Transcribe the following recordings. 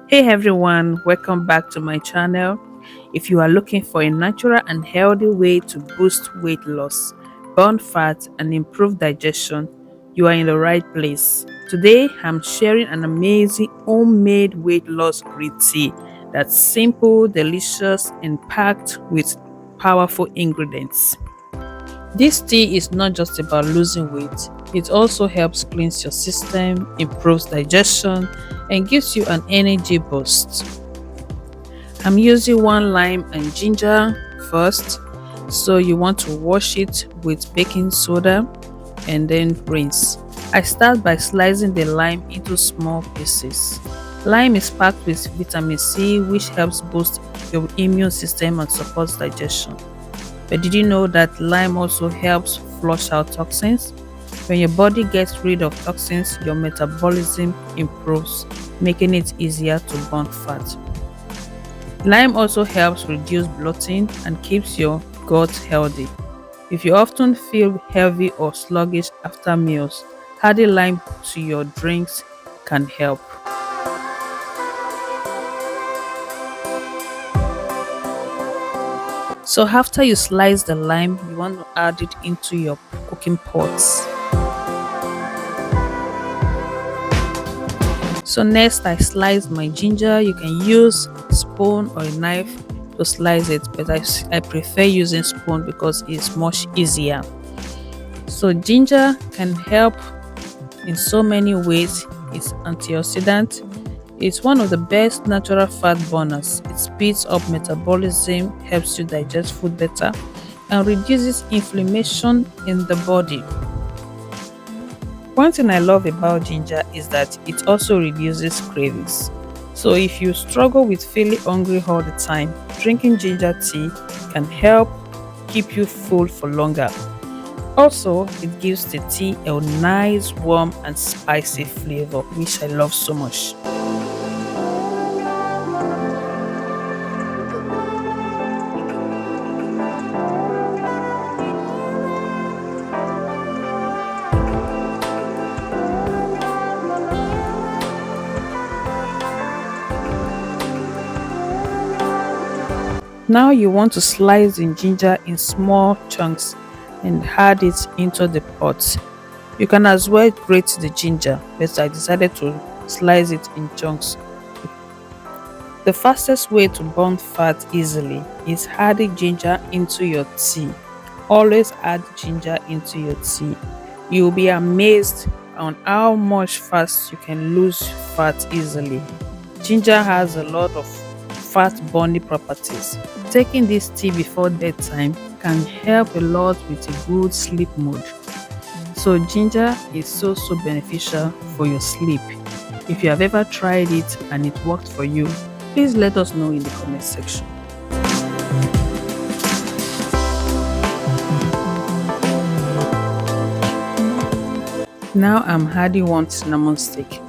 Hey everyone, welcome back to my channel. If you are looking for a natural and healthy way to boost weight loss, burn fat, and improve digestion, you are in the right place. Today, I'm sharing an amazing homemade weight loss green tea that's simple, delicious, and packed with powerful ingredients. This tea is not just about losing weight, it also helps cleanse your system, improves digestion, and gives you an energy boost. I'm using one lime and ginger first, so you want to wash it with baking soda and then rinse. I start by slicing the lime into small pieces. Lime is packed with vitamin C, which helps boost your immune system and supports digestion. But did you know that lime also helps flush out toxins? When your body gets rid of toxins, your metabolism improves, making it easier to burn fat. Lime also helps reduce bloating and keeps your gut healthy. If you often feel heavy or sluggish after meals, adding lime to your drinks can help. So after you slice the lime, you want to add it into your cooking pots. So next I slice my ginger. You can use a spoon or a knife to slice it, but I prefer using spoon because it's much easier. So ginger can help in so many ways. It's antioxidant. It's one of the best natural fat burners. It speeds up metabolism, helps you digest food better, and reduces inflammation in the body. One thing I love about ginger is that it also reduces cravings. So if you struggle with feeling hungry all the time, drinking ginger tea can help keep you full for longer. Also, it gives the tea a nice, warm, and spicy flavor, which I love so much. Now you want to slice the ginger in small chunks and add it into the pot. You can as well grate the ginger, but I decided to slice it in chunks. The fastest way to burn fat easily is adding ginger into your tea. Always add ginger into your tea. You'll be amazed on how much fast you can lose fat easily. Ginger has a lot of fat burning properties. Taking this tea before bedtime can help a lot with a good sleep mood. So ginger is so beneficial for your sleep. If you have ever tried it and it worked for you, please let us know in the comment section. Now I'm adding one cinnamon stick.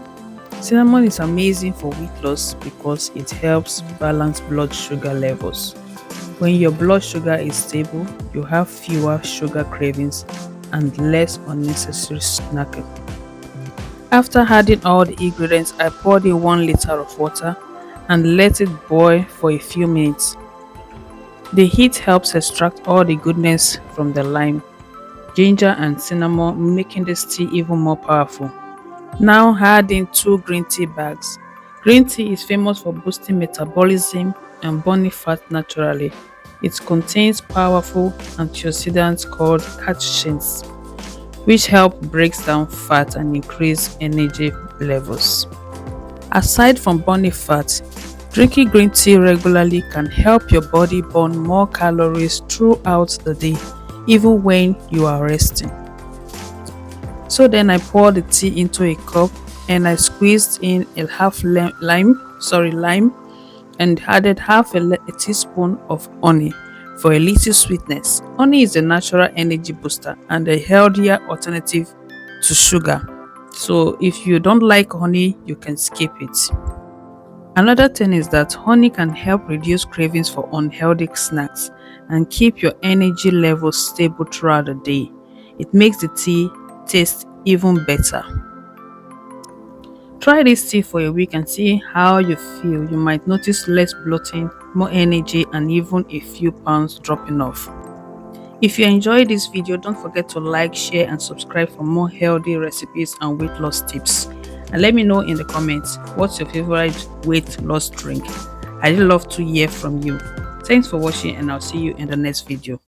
Cinnamon is amazing for weight loss because it helps balance blood sugar levels. When your blood sugar is stable, you have fewer sugar cravings and less unnecessary snacking. After adding all the ingredients, I poured in 1 liter of water and let it boil for a few minutes. The heat helps extract all the goodness from the lime, ginger and cinnamon, making this tea even more powerful. Now add in 2 green tea bags. Green tea is famous for boosting metabolism and burning fat naturally. It contains powerful antioxidants called catechins, which help break down fat and increase energy levels. Aside from burning fat, drinking green tea regularly can help your body burn more calories throughout the day, even when you are resting. So then I poured the tea into a cup and I squeezed in a lime and added half a teaspoon of honey for a little sweetness. Honey is a natural energy booster and a healthier alternative to sugar. So if you don't like honey, you can skip it. Another thing is that honey can help reduce cravings for unhealthy snacks and keep your energy levels stable throughout the day. It makes the tea taste even better. Try this tea for a week and see how you feel. You might notice less bloating, more energy, and even a few pounds dropping off. If you enjoyed this video, don't forget to like, share, and subscribe for more healthy recipes and weight loss tips. And let me know in the comments what's your favorite weight loss drink. I'd love to hear from you. Thanks for watching, and I'll see you in the next video.